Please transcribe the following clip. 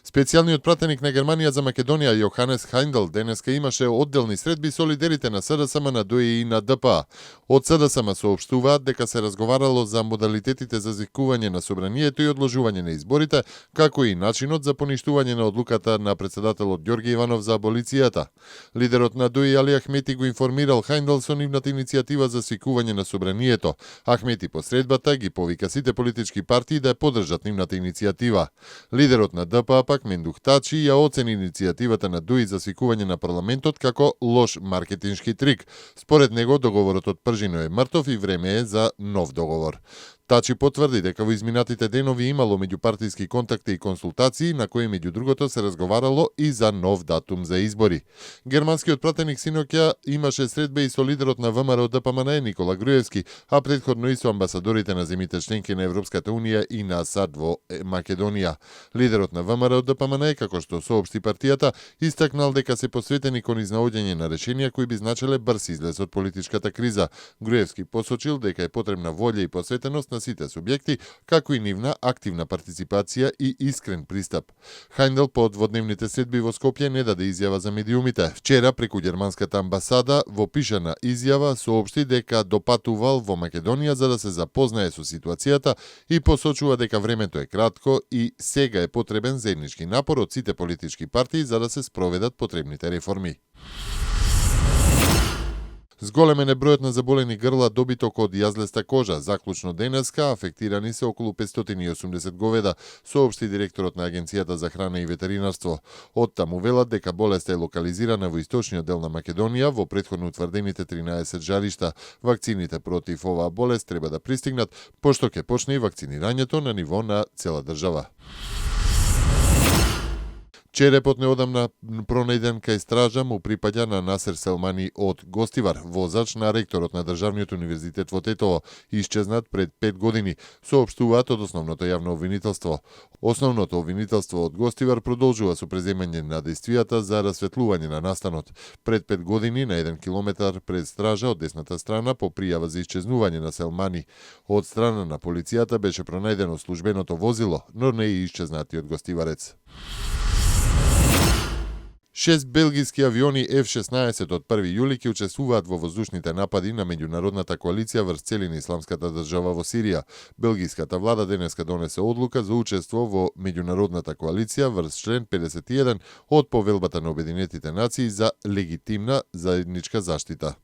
Специјалниот пратеник на Германија за Македонија Јоханес Хајндел денеска имаше одделни средби со лидерите на СДСМ, на ДОИ и на ДПА. Од СДСМ соопштуваат дека се разговарало за модалитетите за зикување на собранието и одложување на изборите, како и начинот за поништување на одлуката на председателот Ѓорги Иванов за аболицијата. Лидерот на ДОИ Али Ахмети го информирал Хајндел со нивната иницијатива за свикување на собранието. Ахмети по средбата ги повика сите политички партии да ја поддржат нивната иницијатива. Лидерот на ДПА Мендух Тачи ја оцени иницијативата на ДОИ за свикување на парламентот како лош маркетиншки трик. Според него договорот од пржино е мртов и време е за нов договор. Тачи потврди дека во изминатите денови имало меѓупартиски контакти и консултации на кои меѓу другото се разговарало и за нов датум за избори. Германскиот пратеник синоќа имаше средба и со лидерот на ВМРО ДПМН Никола Груевски, а претходно и со амбасадорите на земите членки на Европската унија и на САД во Македонија. Лидерот на ВМРО ДПМН, како што соопшти партијата, истакнал дека се посветени кон изнаоѓање на решенија кои би значеле брз излез од политичката криза. Груевски посочил дека е потребна волја и посветеност на сите субјекти, како и нивна активна партиципација и искрен пристап. Хајндел по дводневните средби во Скопје не даде изјава за медиумите. Вчера преку германската амбасада во пишана изјава соопшти дека допатувал во Македонија за да се запознае со ситуацијата и посочува дека времето е кратко и сега е потребен заеднички напор од сите политички партии за да се спроведат потребните реформи. Зголемен е бројот на заболени грла добиток од јазлеста кожа. Заклучно денеска афектирани се околу 580 говеда, соопшти директорот на Агенцијата за храна и ветеринарство. Оттаму велат дека болеста е локализирана во источниот дел на Македонија, во претходно утврдените 13 жаришта. Вакцините против оваа болест треба да пристигнат, пошто ќе почне и вакцинирањето на ниво на цела држава. Черепот неодамна пронајден кај стража му припаѓа на Насер Селмани од Гостивар, возач на ректорот на Државниот универзитет во Тетово, исчезнат пред 5 години, соопштуваат од основното јавно обвинителство. Основното обвинителство од Гостивар продолжува со преземање на действијата за расветлување на настанот. Пред 5 години на 1 километар пред стража од десната страна по пријава за исчезнување на Селмани. Од страна на полицијата беше пронајдено службеното возило, но не и исчезнатиот гостиварец. 6 белгиски авиони F-16 од 1 јули ќе учествуваат во воздушните напади на меѓународната коалиција врз цели на исламската држава во Сирија. Белгиската влада денеска донесе одлука за учество во меѓународната коалиција врз член 51 од повелбата на Обединетите нации за легитимна заедничка заштита.